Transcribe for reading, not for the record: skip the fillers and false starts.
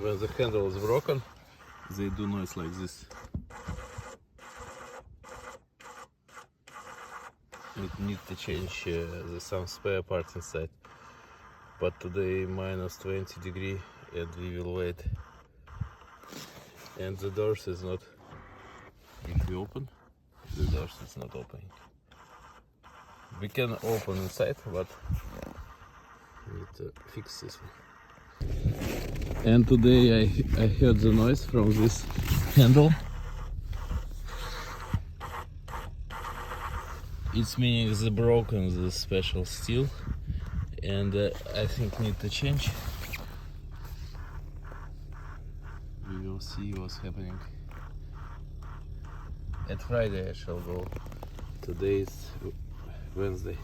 when the handle is broken, they do noise like this. We need to change some spare parts inside. But today minus 20 degree and we will wait. And the doors is not, if we open, the doors is not opening. We can open inside, but we need to fix this one. And today I heard the noise from this handle. It's meaning the broken, the special steel, and I think need to change. We will see what's happening. At Friday I shall go. Today is Wednesday.